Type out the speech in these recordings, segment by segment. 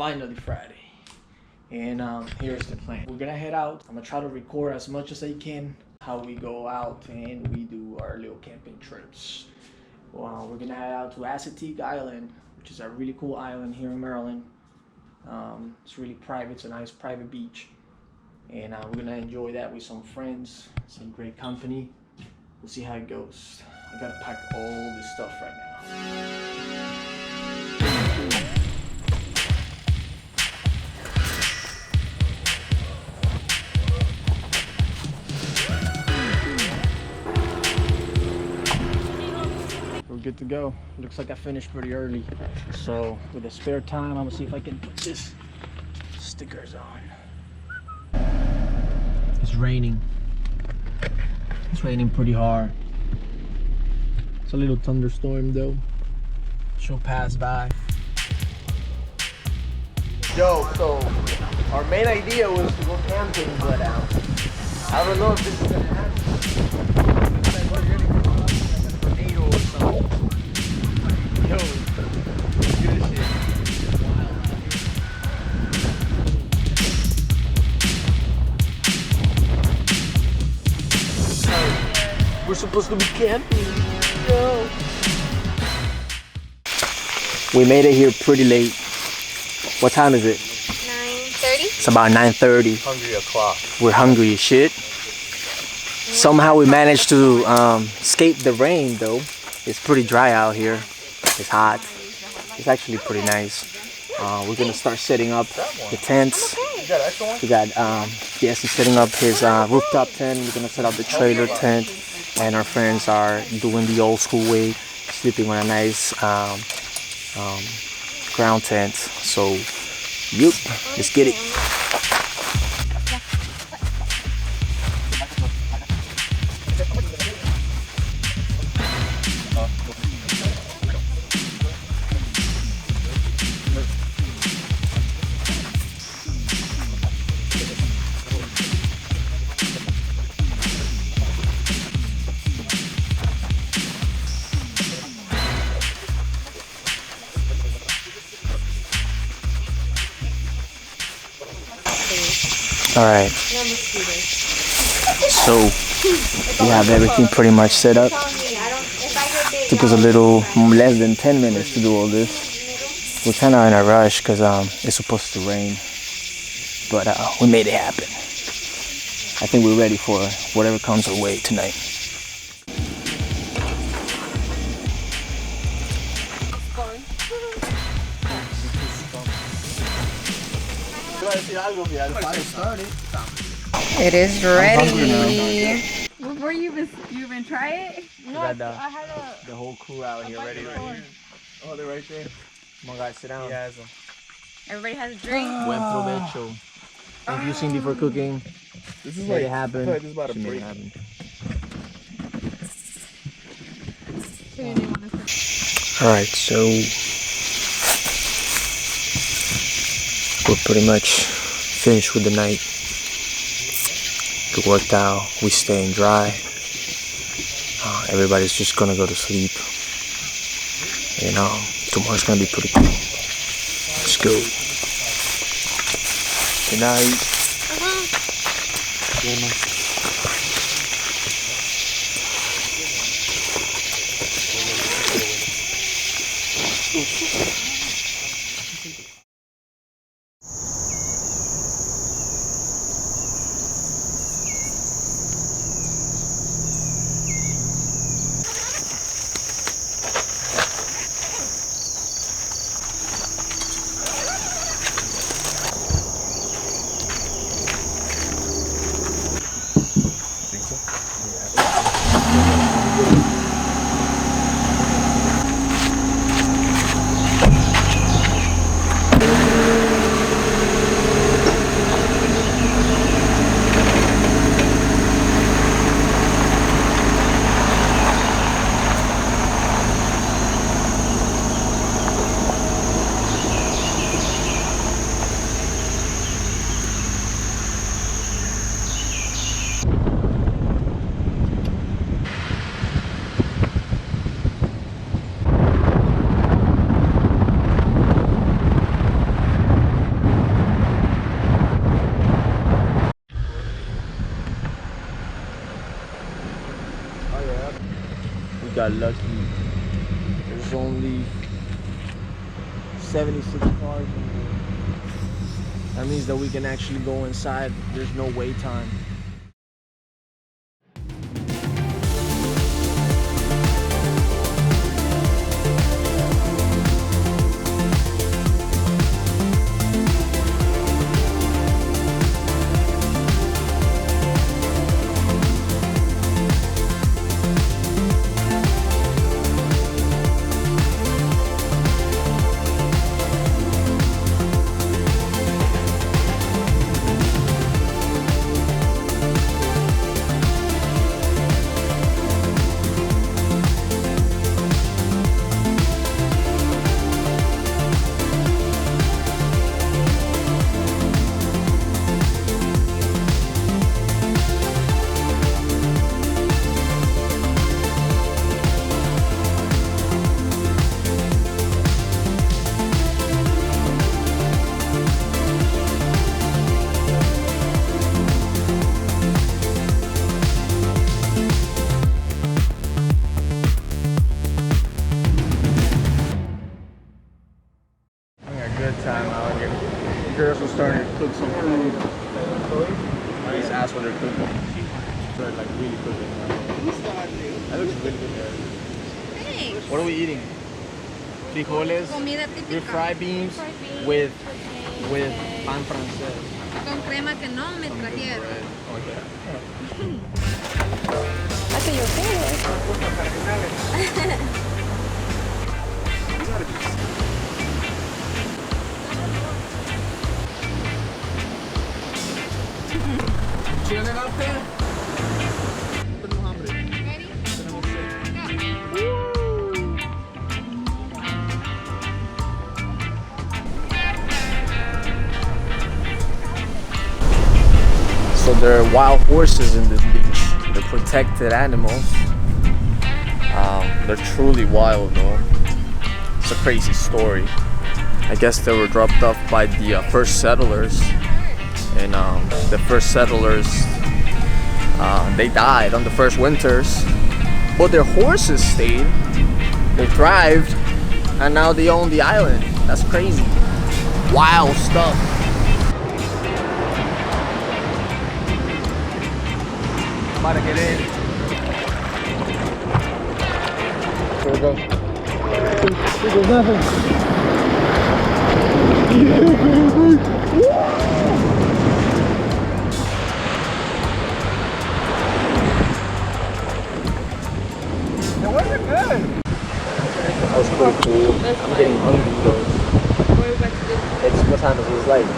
finally Friday. And here's the plan. We're gonna head out. I'm gonna try to record as much as I can how we go out and we do our little camping trips. We're gonna head out to Assateague Island, which is a really cool island here in Maryland. It's really private. It's a nice private beach. And we're gonna enjoy that with some friends, some great company. We'll see how it goes. I gotta pack all this stuff right now. We're good to go. Looks like I finished pretty early. So with the spare time, I'm gonna see if I can put this stickers on. It's raining. It's raining pretty hard. It's a little thunderstorm though. She'll pass by. Yo, so our main idea was to go camping, but I don't know if this is gonna happen. Looks like we're getting caught in a tornado or something. Yo, good shit. We're supposed to be camping. Yo. We made it here pretty late. What time is it? 9:30. It's about 9:30. Hungry o'clock. We're hungry as shit. Somehow we managed to escape the rain though. It's pretty dry out here. It's hot. It's actually pretty nice. We're gonna start setting up the tents. We got yes, he's setting up his rooftop tent. We're gonna set up the trailer tent, and our friends are doing the old school way, sleeping on a nice ground tent. So, yep, let's get it. All right, so we have everything pretty much set up. Took us a little less than 10 minutes to do all this. We're kind of in a rush because it's supposed to rain, but we made it happen. I think we're ready for whatever comes our way tonight. It is ready. Before you even try it? No, I had the whole crew out here ready. Oh, they're right there. Come on, guys, sit down. He has them. Everybody has a drink. Buen provecho. If you've seen before cooking, This is made like it happen. I feel like this is about to She made break. it happen. All right, so we're pretty much finished with the night. It worked out. We staying dry. Everybody's just gonna go to sleep. And tomorrow's gonna be pretty cool. Let's go. Good night. Good night. got lucky. There's only 76 cars in here. That means that we can actually go inside. There's no wait time. Girls are starting to cook some food. I just asked what they're cooking. They're like really cooking. That looks really good there. Thanks. What are we eating? Frijoles, Comida típica. with fried beans, with pan francés. Con crema que no me trajeron. Oh yeah. That's what you're saying. Chilling out there? Tenemos hambre. Ready? Tenemos sed. So there are wild horses in this beach. They're protected animals. They're truly wild though. It's a crazy story. I guess they were dropped off by the first settlers. And the first settlers, they died on the first winters, but their horses stayed, they thrived, and now they own the island. That's crazy. Wild stuff. About to get in. Here we go. Here goes nothing. Yeah, baby. It wasn't good. That was pretty cool. I'm getting hungry though. What are we about to do? It's what time is it? It's like 2,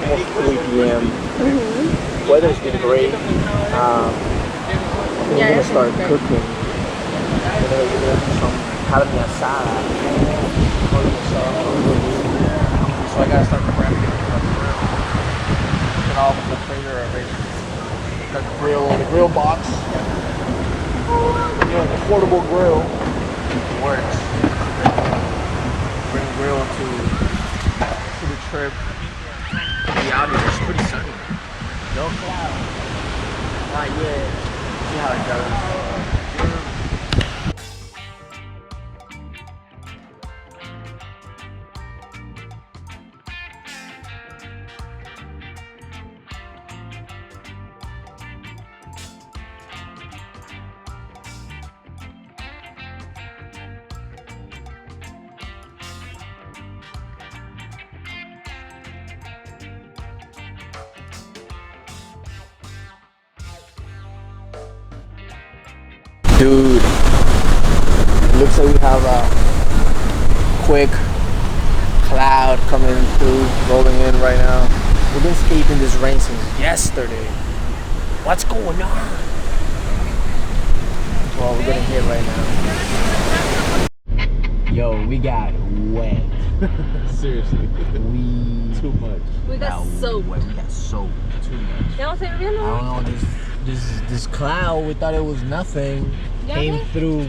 almost 3 p.m. Weather's been great. We're gonna start cooking. We're gonna do some carne asada. So I gotta start prepping it on the grill. Get all the trailer already. Got the grill box. You know, the portable grill works. Bring grill to the trip. The out here is pretty sunny. No clouds. Not yet. See how it goes. Dude, looks like we have a quick cloud coming through, rolling in right now. We've been escaping this rain since yesterday. What's going on? Well, we're getting hit right now. Yo, we got wet. Seriously. Too much. We got soaked. We got soaked. Too much. Ya se vio, I don't know, this cloud, we thought it was nothing, came through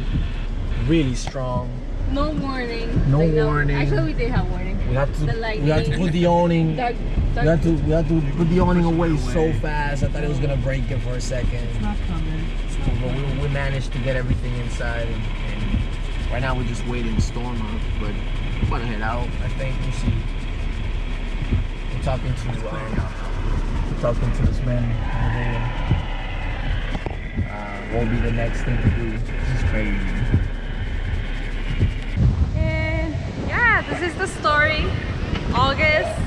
really strong. No warning. No warning. Actually, we did have warning. We had to put the awning. We had to put the awning away so fast. I thought it was gonna break it for a second. It's not coming. It's beautiful, but we managed to get everything inside, and right now we're just waiting the storm out. But we're about to head out. I think we'll see. We're talking to this man over there. What will be the next thing to do? This is crazy. And yeah, this is the story. August,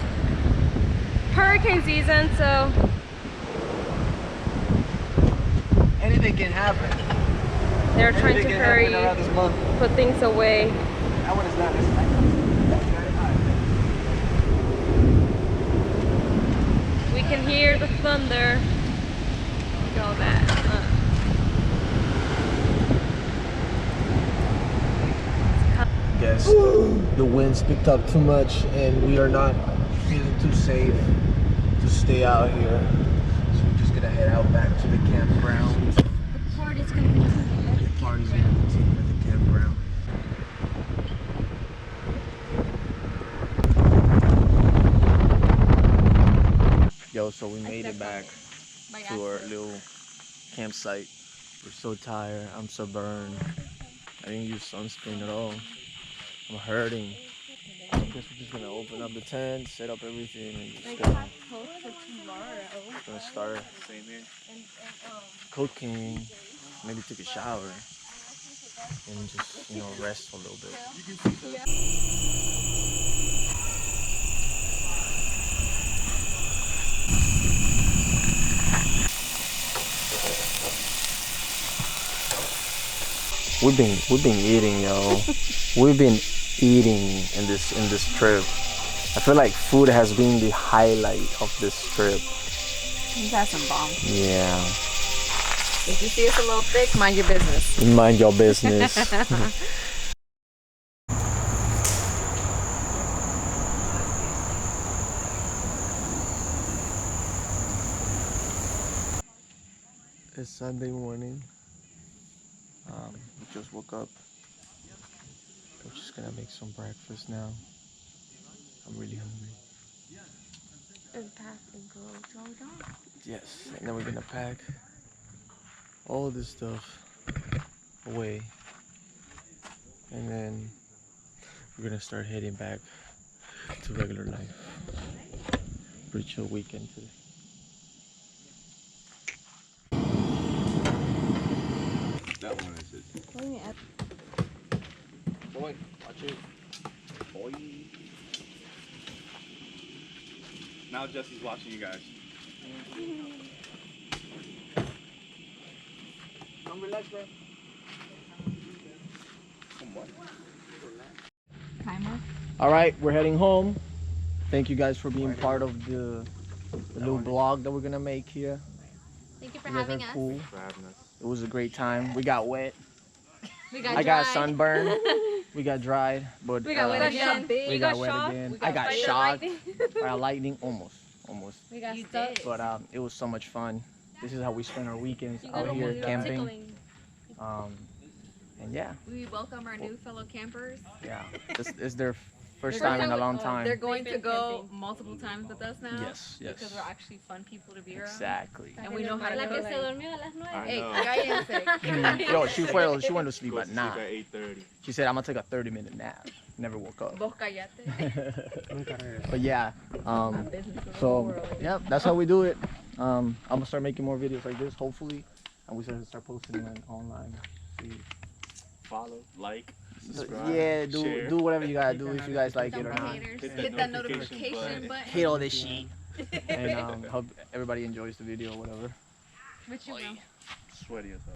hurricane season, so Anything can happen. they're trying to Anything can hurry, happen around this month. put things away. That one is not this nice. We can hear the thunder. Look at all that. Guess the winds picked up too much and we are not feeling too safe to stay out here. So we're just gonna head out back to the campground. The party's gonna continue. The party's gonna continue at the campground. Yo, so we made it back to our little campsite. We're so tired. I'm so burned. I didn't use sunscreen at all. I'm hurting. I guess we're just gonna open up the tent, set up everything, and just gonna start cooking, maybe take a shower, and just, you know, rest a little bit. We've been eating, yo. We've been eating in this trip. I feel like food has been the highlight of this trip. You got some bomb. Yeah. If you see us a little thick, mind your business. Mind your business. It's Sunday morning. We just woke up. We're just gonna make some breakfast now. I'm really hungry. And pack and go to our dog. Yes, and then we're gonna pack all this stuff away, and then we're gonna start heading back to regular life. Pretty chill weekend today. That one is it. Boy, watch it. Boy. Now Jesse's watching you guys. Come relax, bro. Timer. All right, we're heading home. Thank you guys for being part of the little vlog that we're gonna make here. Thank you for You guys having are us. cool. For having us. It was a great time. We got wet. We got I got dry. sunburned. We got dried, but We got wet again. we got wet shocked. again. We I got by the shocked lightning. by lightning, almost. We got stuck. But it was so much fun. This is how we spend our weekends You out got here almost camping. tickling. And yeah, We welcome our new fellow campers. yeah. This is their first They're time in a going- long time. They're going to They've been go camping. multiple times with us now. Yes, yes. Because we're actually fun people to be around. Exactly. And we know how to La que cook. se durmió a las 9. I Hey, know. cállense. Yo, she went to sleep Goes at to sleep 9. at 8:30. She said, I'm gonna take a 30-minute nap. Never woke up. Vos cállate. But yeah, Business of the so world. yeah, that's how we do it. I'm gonna start making more videos like this, hopefully, and we start posting them online. See. Follow, like, subscribe, Yeah, share. do whatever you gotta do if you guys like it or Don't be not. haters. Hit that Hit that notification notification button. button. Hit all this shit, and hope everybody enjoys the video, or whatever. But you will. Sweaty as hell.